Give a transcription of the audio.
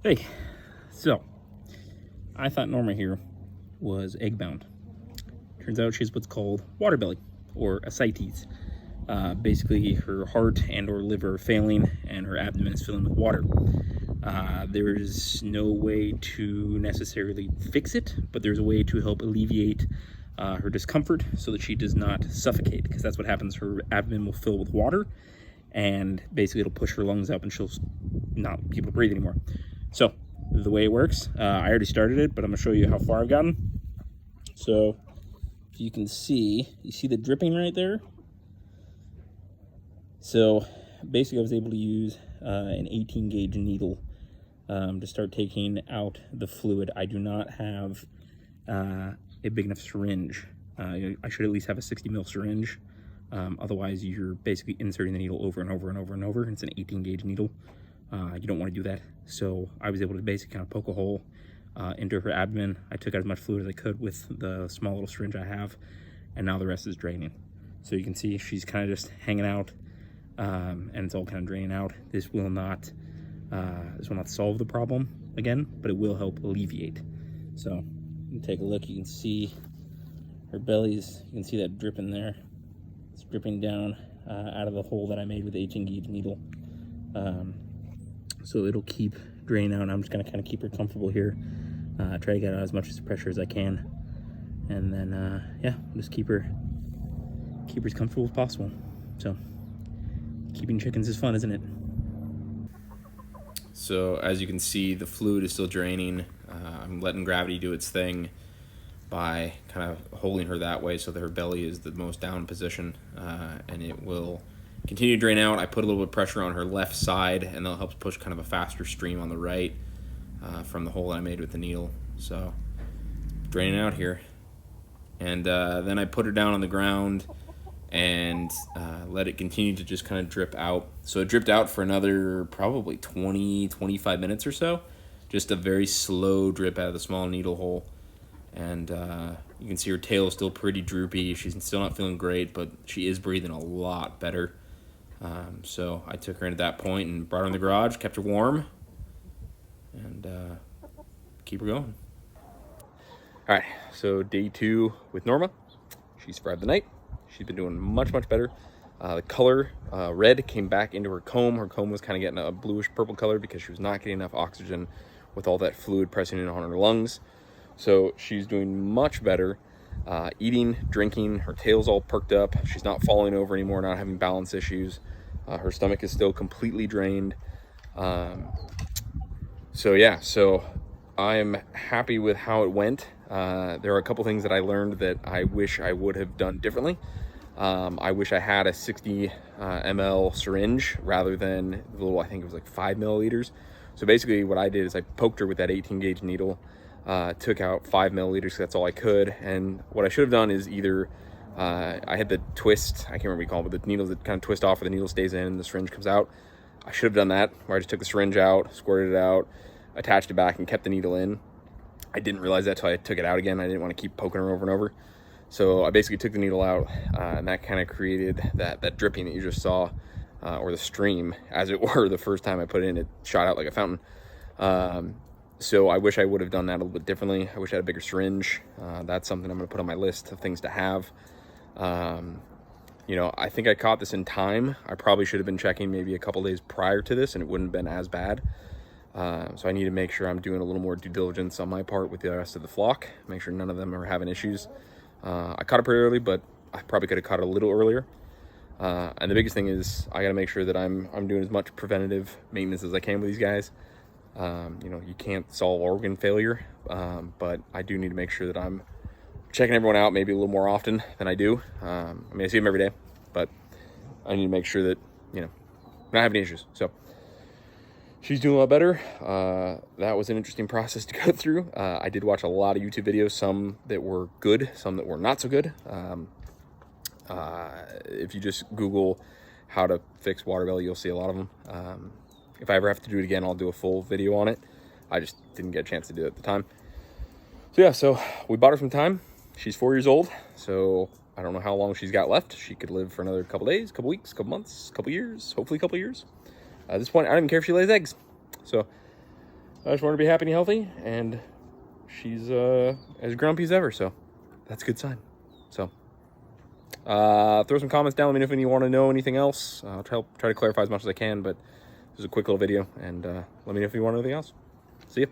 Hey, so I thought Norma here was egg bound. Turns out she's what's called water belly or ascites. Basically, her heart and or liver are failing and her abdomen is filling with water. There's no way to necessarily fix it, but there's a way to help alleviate her discomfort so that she does not suffocate, because that's what happens. Her abdomen will fill with water and basically it'll push her lungs up and she'll not be able to breathe anymore. So the way it works, I already started it, but I'm gonna show you how far I've gotten. So if you can see, you see the dripping right there? So basically I was able to use an 18 gauge needle to start taking out the fluid. I do not have a big enough syringe. I should at least have a 60 ml syringe. Otherwise you're basically inserting the needle over and over and over and over. It's an 18 gauge needle. You don't want to do that. So I was able to basically kind of poke a hole into her abdomen. I took out as much fluid as I could with the small little syringe I have, and now the rest is draining. So you can see she's kind of just hanging out, and it's all kind of draining out. This will not solve the problem again, but it will help alleviate. So you can take a look. You can see her bellies. You can see that dripping there. It's dripping down out of the hole that I made with the 18 gauge needle. So it'll keep draining out. I'm just gonna kind of keep her comfortable here. Try to get out as much pressure as I can, and then yeah, just keep her as comfortable as possible. So keeping chickens is fun, isn't it? So as you can see, the fluid is still draining. I'm letting gravity do its thing by kind of holding her that way so that her belly is the most down position, and it will continue to drain out. I put a little bit of pressure on her left side, and that helps push kind of a faster stream on the right from the hole that I made with the needle. So draining out here. And then I put her down on the ground and let it continue to just kind of drip out. So it dripped out for another probably 20-25 minutes or so. Just a very slow drip out of the small needle hole. And you can see her tail is still pretty droopy. She's still not feeling great, but she is breathing a lot better. So I took her in at that point and brought her in the garage, kept her warm, and keep her going. All right, so day 2 with Norma. She survived the night. She's been doing much, much better. The color, red, came back into her comb. Her comb was kind of getting a bluish purple color because she was not getting enough oxygen with all that fluid pressing in on her lungs. So she's doing much better. Eating, drinking, her tail's all perked up. She's not falling over anymore, not having balance issues. Her stomach is still completely drained. So yeah, so I am happy with how it went. There are a couple things that I learned that I wish I would have done differently. I wish I had a 60 ml syringe rather than the little, I think it was like 5 milliliters. So basically what I did is I poked her with that 18 gauge needle, took out 5 milliliters, that's all I could. And what I should have done is either, I had the twist, I can't remember what you call it, but the needles that kind of twist off where the needle stays in and the syringe comes out. I should have done that, where I just took the syringe out, squirted it out, attached it back, and kept the needle in. I didn't realize that until I took it out again. I didn't want to keep poking her over and over. So I basically took the needle out, and that kind of created that dripping that you just saw, or the stream, as it were. The first time I put it in, it shot out like a fountain. So I wish I would have done that a little bit differently. I wish I had a bigger syringe. That's something I'm going to put on my list of things to have. You know, I think I caught this in time. I probably should have been checking maybe a couple days prior to this, and it wouldn't have been as bad. So I need to make sure I'm doing a little more due diligence on my part with the rest of the flock, make sure none of them are having issues. I caught it pretty early, but I probably could have caught it a little earlier. And the biggest thing is I got to make sure that I'm doing as much preventative maintenance as I can with these guys. You know, you can't solve organ failure, but I do need to make sure that I'm checking everyone out maybe a little more often than I do. I mean, I see them every day, but I need to make sure that, you know, I'm not having any issues. So she's doing a lot better. That was an interesting process to go through. I did watch a lot of YouTube videos, some that were good, some that were not so good. If you just Google how to fix water belly, you'll see a lot of them. If I ever have to do it again, I'll do a full video on it. I just didn't get a chance to do it at the time. So yeah, so we bought her some time. She's 4 years old, so I don't know how long she's got left. She could live for another couple days, couple weeks, couple months, couple years, hopefully a couple years. At this point, I don't even care if she lays eggs. So I just want her to be happy and healthy, and she's as grumpy as ever, so that's a good sign. So throw some comments down. Let me know if you want to know anything else. I'll try to clarify as much as I can, but this is a quick little video, and let me know if you want anything else. See ya.